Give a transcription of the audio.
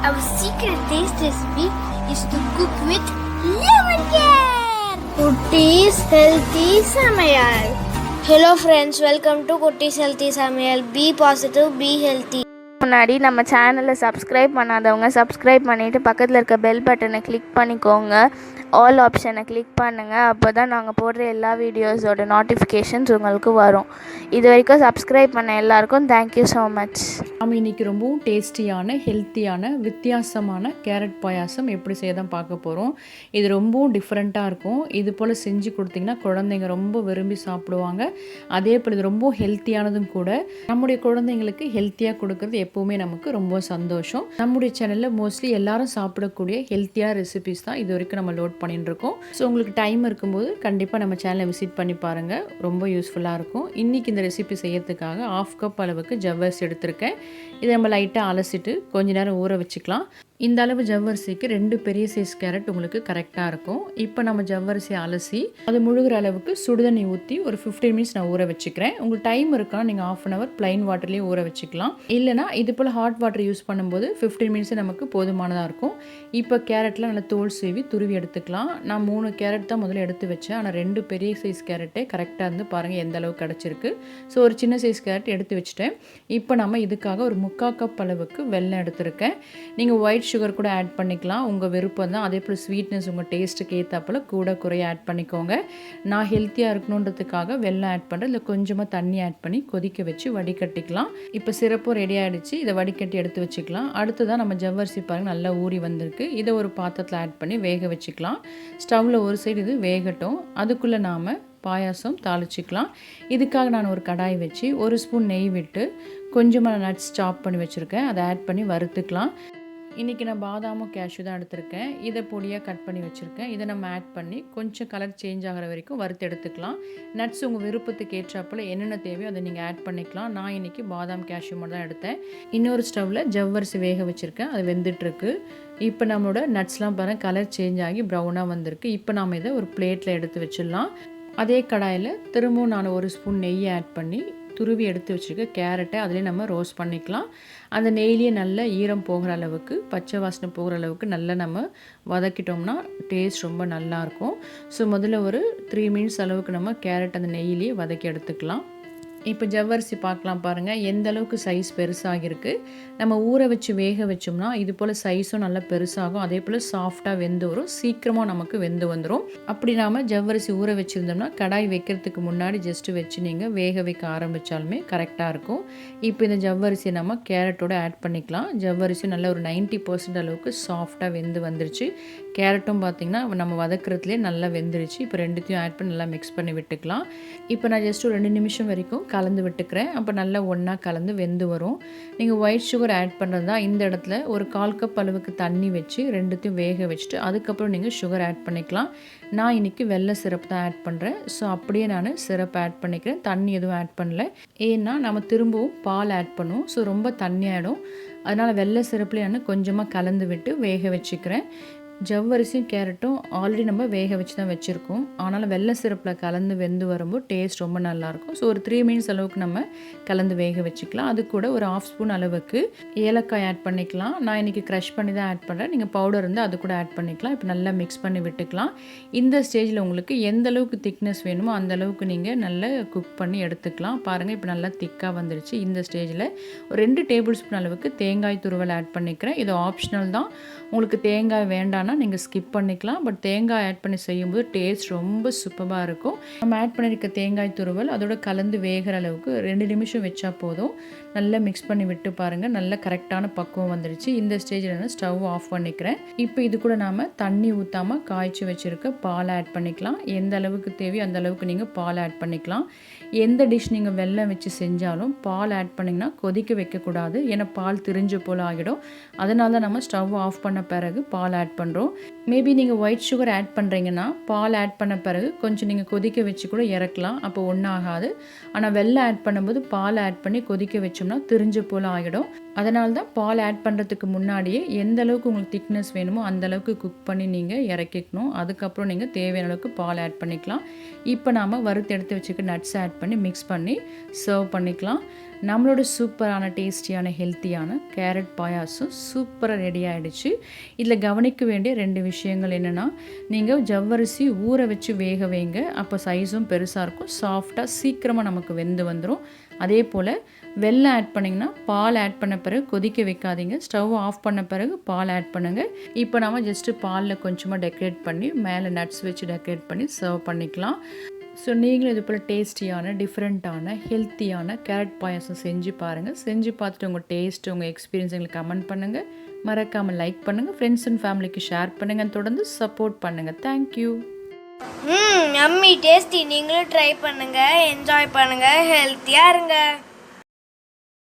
Our secret taste recipe is to cook with lemon care. Kutti's Healthy Samayal. Hello friends, welcome to Kutti's Healthy Samayal. Be positive, be healthy. முன்னாடி நம்ம சேனலை subscribe பண்ணாதவங்க subscribe பண்ணிவிட்டு பக்கத்தில் இருக்க bell பட்டனை click பண்ணிக்கோங்க. All ஆப்ஷனை கிளிக் பண்ணுங்கள். அப்போ தான் நாங்கள் போடுற எல்லா வீடியோஸோட நோட்டிஃபிகேஷன்ஸ் உங்களுக்கு வரும். இது வரைக்கும் சப்ஸ்கிரைப் பண்ண எல்லாருக்கும் தேங்க்யூ ஸோ மச். நம்ம இன்றைக்கி ரொம்பவும் டேஸ்டியான ஹெல்த்தியான வித்தியாசமான கேரட் பாயாசம் எப்படி செய்ய தான் பார்க்க போகிறோம். இது ரொம்பவும் டிஃப்ரெண்ட்டாக இருக்கும். இது போல் செஞ்சு கொடுத்திங்கன்னா குழந்தைங்க ரொம்ப விரும்பி சாப்பிடுவாங்க. அதே போல் இது ரொம்ப ஹெல்த்தியானதும் கூட. நம்முடைய குழந்தைங்களுக்கு ஹெல்த்தியாக கொடுக்குறது எப்போவுமே நமக்கு ரொம்ப சந்தோஷம். நம்முடைய சேனலில் மோஸ்ட்லி எல்லாரும் சாப்பிடக்கூடிய ஹெல்த்தியான ரெசிபிஸ் தான் இது வரைக்கும் நம்ம லோட் பண்ணிட்டு இருக்கோம். ஸோ உங்களுக்கு டைம் இருக்கும்போது கண்டிப்பாக நம்ம சேனலை விசிட் பண்ணி பாருங்கள். ரொம்ப யூஸ்ஃபுல்லாக இருக்கும். இன்றைக்கி இந்த ரெசிபி செய்யறதுக்காக 1/2 கப் அளவுக்கு ஜவ்வரிசி எடுத்திருக்கேன். இதை நம்ம லைட்டாக அலசிட்டு கொஞ்ச நேரம் ஊற வச்சுக்கலாம். இந்த அளவு ஜவ்வரிசிக்கு 2 பெரிய சைஸ் கேரட் உங்களுக்கு கரெக்டாக இருக்கும். இப்போ நம்ம ஜவ்வரிசியை அலசி அது முழுகிற அளவுக்கு சுடுதண்ணி ஊற்றி ஒரு 15 மினிட்ஸ் நான் ஊற வச்சுக்கிறேன். உங்களுக்கு டைம் இருக்குன்னா நீங்கள் 1/2 அன் ஹவர் ப்ளைன் வாட்டர்லேயே ஊற வச்சுக்கலாம். இல்லைனா இது போல் ஹாட் வாட்டர் யூஸ் பண்ணும்போது 15 மினிட்ஸ் நமக்கு போதுமானதாக இருக்கும். இப்போ கேரட்டில் நல்லா தோல் சீவி துருவி எடுத்துக்கலாம். நான் 3 கேரட் தான் முதல்ல எடுத்து வச்சேன். ஆனால் 2 பெரிய சைஸ் கேரட்டே கரெக்டாக இருந்து பாருங்கள் எந்த அளவுக்கு கிடச்சிருக்கு. ஸோ ஒரு சின்ன சைஸ் கேரட் எடுத்து வச்சுட்டேன். இப்போ நம்ம இதுக்காக ஒரு 3/4 கப் அளவுக்கு வெல்லம் எடுத்திருக்கேன். நீங்கள் ஒயிட் சுகர் கூட ஆட் பண்ணிக்கலாம், உங்கள் விருப்பம் தான். அதே போல் ஸ்வீட்னஸ் உங்கள் டேஸ்ட்டுக்கு ஏற்றாப்பில் கூட குறைய ஆட் பண்ணிக்கோங்க. நான் ஹெல்த்தியாக இருக்கணுன்றதுக்காக வெல்லம் ஆட் பண்ணுறேன். இல்லை கொஞ்சமாக தண்ணி ஆட் பண்ணி கொதிக்க வச்சு வடிகட்டிக்கலாம். இப்போ சிறப்பும் ரெடி ஆகிடுச்சு. இதை வடிகட்டி எடுத்து வச்சுக்கலாம். அடுத்ததான் நம்ம ஜவ்வரிசி பாருங்கள் நல்லா ஊறி வந்திருக்கு. இதை ஒரு பாத்திரத்தில் ஆட் பண்ணி வேக வச்சுக்கலாம். ஸ்டவ்வில் ஒரு சைடு இது வேகட்டும். அதுக்குள்ளே நாம் பாயாசம் தாளிச்சிக்கலாம். இதுக்காக நான் ஒரு கடாய் வச்சு 1 ஸ்பூன் நெய் விட்டு கொஞ்சமாக நட்ஸ் சாப் பண்ணி வச்சுருக்கேன். அதை ஆட் பண்ணி வறுத்துக்கலாம். இன்றைக்கி நான் பாதாமும் கேஷ்யூ தான் எடுத்திருக்கேன். இதை பொடியாக கட் பண்ணி வச்சுருக்கேன். இதை நம்ம ஆட் பண்ணி கொஞ்சம் கலர் சேஞ்ச் ஆகிற வரைக்கும் வறுத்து எடுத்துக்கலாம். நட்ஸ் உங்கள் விருப்பத்துக்கு ஏற்றாப்பில் என்னென்ன தேவையோ அதை நீங்கள் ஆட் பண்ணிக்கலாம். நான் இன்றைக்கி பாதாம் கேஷ்யூ மட்டும் தான் எடுத்தேன். இன்னொரு ஸ்டவ்வில் ஜவ்வரிசி வேக வச்சுருக்கேன். அது வெந்துட்டுருக்கு. இப்போ நம்மளோட நட்ஸ்லாம் பாருங்கள் கலர் சேஞ்ச் ஆகி ப்ரௌனாக வந்திருக்கு. இப்போ நாம் இதை ஒரு பிளேட்டில் எடுத்து வச்சிடலாம். அதே கடாயில் திரும்பவும் நான் 1 ஸ்பூன் நெய்யை ஆட் பண்ணி துருவி எடுத்து வச்சுருக்க கேரட்டை அதிலே நம்ம ரோஸ்ட் பண்ணிக்கலாம். அந்த நெய்லேயே நல்ல ஈரம் போகிற அளவுக்கு பச்சை வாசனை போகிற அளவுக்கு நல்லா நம்ம வதக்கிட்டோம்னா டேஸ்ட் ரொம்ப நல்லாயிருக்கும். ஸோ முதல்ல ஒரு 3 மினிட்ஸ் அளவுக்கு நம்ம கேரட் அந்த நெய்யிலேயே வதக்கி எடுத்துக்கலாம். இப்போ ஜவ்வரிசி பார்க்கலாம் பாருங்கள் எந்த அளவுக்கு சைஸ் பெருசாகிருக்கு. நம்ம ஊற வச்சு வேக வச்சோம்னா இது போல் சைஸும் நல்லா பெருசாகும். அதே போல் சாஃப்டாக வெந்து வரும். சீக்கிரமாக நமக்கு வெந்து வந்துடும். அப்படி நாம் ஜவ்வரிசி ஊற வச்சுருந்தோம்னா கடாய் வைக்கிறதுக்கு முன்னாடி ஜஸ்ட்டு வச்சு நீங்கள் வேக வைக்க ஆரம்பித்தாலுமே கரெக்டாக இருக்கும். இப்போ இந்த ஜவ்வரிசியை நம்ம கேரட்டோடு ஆட் பண்ணிக்கலாம். ஜவ்வரிசி நல்லா ஒரு 90% அளவுக்கு சாஃப்டாக வெந்து வந்துருச்சு. கேரட்டும் பார்த்திங்கன்னா நம்ம வதக்குறதுலேயே நல்லா வெந்துருச்சு. இப்போ ரெண்டுத்தையும் ஆட் பண்ணி நல்லா மிக்ஸ் பண்ணி விட்டுக்கலாம். இப்போ நான் ஜஸ்ட் ஒரு 2 நிமிஷம் வரைக்கும் கலந்து விட்டுக்கிறேன். அப்போ நல்லா ஒன்றா கலந்து வெந்து வரும். நீங்கள் ஒயிட் சுகர் ஆட் பண்ணுறது தான் இந்த இடத்துல ஒரு 1/4 கப் அளவுக்கு தண்ணி வச்சு ரெண்டுத்தையும் வேக வச்சுட்டு அதுக்கப்புறம் நீங்கள் சுகர் ஆட் பண்ணிக்கலாம். நான் இன்றைக்கி வெள்ளை சிரப் தான் ஆட் பண்ணுறேன். ஸோ அப்படியே நான் சிரப் ஆட் பண்ணிக்கிறேன். தண்ணி எதுவும் ஆட் பண்ணல. ஏன்னா நம்ம திரும்பவும் பால் ஆட் பண்ணுவோம். ஸோ ரொம்ப தண்ணி ஆகிடும். அதனால் வெள்ளை சிரப்லேயே நான் கொஞ்சமாக கலந்து விட்டு வேக வச்சுக்கிறேன். ஜவ்வரிசியும் கேரட்டும் ஆல்ரெடி நம்ம வேக வச்சு தான் வச்சுருக்கோம். ஆனாலும் வெள்ளை சிரப்பில் கலந்து வெந்து வரும்போது டேஸ்ட் ரொம்ப நல்லாயிருக்கும். ஸோ ஒரு 3 மினிட்ஸ் அளவுக்கு நம்ம கலந்து வேக வச்சுக்கலாம். அது கூட ஒரு 1/2 ஸ்பூன் அளவுக்கு ஏலக்காய் ஆட் பண்ணிக்கலாம். நான் இன்றைக்கி க்ரஷ் பண்ணி தான் ஆட் பண்ணுறேன். நீங்கள் பவுடர் இருந்தால் அது கூட ஆட் பண்ணிக்கலாம். இப்போ நல்லா மிக்ஸ் பண்ணி விட்டுக்கலாம். இந்த ஸ்டேஜில் உங்களுக்கு எந்த அளவுக்கு திக்னஸ் வேணுமோ அந்த அளவுக்கு நீங்கள் நல்லா குக் பண்ணி எடுத்துக்கலாம். பாருங்கள் இப்போ நல்லா திக்காக வந்துருச்சு. இந்த ஸ்டேஜில் ஒரு 2 டேபிள் ஸ்பூன் அளவுக்கு தேங்காய் துருவல் ஆட் பண்ணிக்கிறேன். இது ஆப்ஷனல் தான். உங்களுக்கு தேங்காய் வேண்டாம் நீங்கள் ஸ்கிப் பண்ணிக்கலாம். பட் தேங்காய் ஆட் பண்ணி செய்யும்போது டேஸ்ட் ரொம்ப சூப்பராக இருக்கும். நம்ம ஆட் பண்ணியிருக்க தேங்காய் துருவல் அதோட கலந்து வேகிற அளவுக்கு 2 நிமிஷம் வச்சா போதும். நல்லா மிக்ஸ் பண்ணி விட்டு பாருங்கள். நல்ல கரெக்டான பக்குவம் வந்துருச்சு. இந்த ஸ்டேஜில் நான் ஸ்டவ் ஆஃப் பண்ணிக்கிறேன். இப்போ இது கூட நாம் தண்ணி ஊற்றாமல் காய்ச்சி வச்சுருக்க பால் ஆட் பண்ணிக்கலாம். எந்த அளவுக்கு தேவையோ அந்த அளவுக்கு நீங்கள் பால் ஆட் பண்ணிக்கலாம். எந்த டிஷ் நீங்கள் வெல்லம் வச்சு செஞ்சாலும் பால் ஆட் பண்ணிங்கன்னா கொதிக்க வைக்கக்கூடாது. ஏன்னா பால் திரிஞ்ச போல் ஆகிடும். அதனால தான் நம்ம ஸ்டவ் ஆஃப் பண்ண பிறகு பால் ஆட் பண்ணுறோம். மேபி நீங்கள் ஒயிட் சுகர் ஆட் பண்ணுறீங்கன்னா பால் ஆட் பண்ண பிறகு கொஞ்சம் நீங்கள் கொதிக்க வச்சு கூட இறக்கலாம். அப்போ ஒன்றும் ஆகாது. ஆனால் வெல்லம் ஆட் பண்ணும்போது பால் ஆட் பண்ணி கொதிக்க வச்சோம்னா திரிஞ்ச போல் ஆகிடும். அதனால தான் பால் ஆட் பண்ணுறதுக்கு முன்னாடியே எந்த அளவுக்கு உங்களுக்கு திக்னஸ் வேணுமோ அந்த அளவுக்கு குக் பண்ணி நீங்கள் இறக்கிக்கணும். அதுக்கப்புறம் நீங்கள் தேவையான அளவுக்கு பால் ஆட் பண்ணிக்கலாம். இப்போ நாம் வறுத்து எடுத்து வச்சுக்க நட்ஸ் ஆட் பண்ணி மிக்ஸ் பண்ணி சர்வ் பண்ணிக்கலாம். நம்மளோட சூப்பரான டேஸ்டியான ஹெல்த்தியான கேரட் பாயாசம் சூப்பராக ரெடி ஆகிடுச்சு. இதில் கவனிக்க வேண்டிய 2 விஷயங்கள் என்னென்னா, நீங்கள் ஜவ்வரிசி ஊற வச்சு வேக வைங்க. அப்போ சைஸும் பெருசாக இருக்கும், சாஃப்டாக சீக்கிரமாக நமக்கு வெந்து வந்துடும். அதே போல் வெல்லம் ஆட் பண்ணிங்கன்னா பால் ஆட் பண்ண பிறகு கொதிக்க வைக்காதீங்க. ஸ்டவ் ஆஃப் பண்ண பிறகு பால் ஆட் பண்ணுங்கள். இப்போ நம்ம ஜஸ்ட்டு பாலில் கொஞ்சமாக டெக்கரேட் பண்ணி மேலே நட்ஸ் வச்சு டெக்கரேட் பண்ணி சர்வ் பண்ணிக்கலாம். ஸோ நீங்களும் இது போல் டேஸ்டியான டிஃப்ரெண்ட்டான ஹெல்த்தியான கேரட் பாயாசம் செஞ்சு பாருங்கள். செஞ்சு பார்த்துட்டு உங்கள் டேஸ்ட்டு உங்கள் எக்ஸ்பீரியன்ஸ் எங்களுக்கு கமெண்ட் பண்ணுங்கள். மறக்காமல் லைக் பண்ணுங்கள், ஃப்ரெண்ட்ஸ் அண்ட் ஃபேமிலிக்கு ஷேர் பண்ணுங்கள், தொடர்ந்து சப்போர்ட் பண்ணுங்கள். தேங்க்யூ. Yummy tasty. நீங்களும் ட்ரை பண்ணுங்கள், என்ஜாய் பண்ணுங்கள், ஹெல்த்தியாக இருங்க.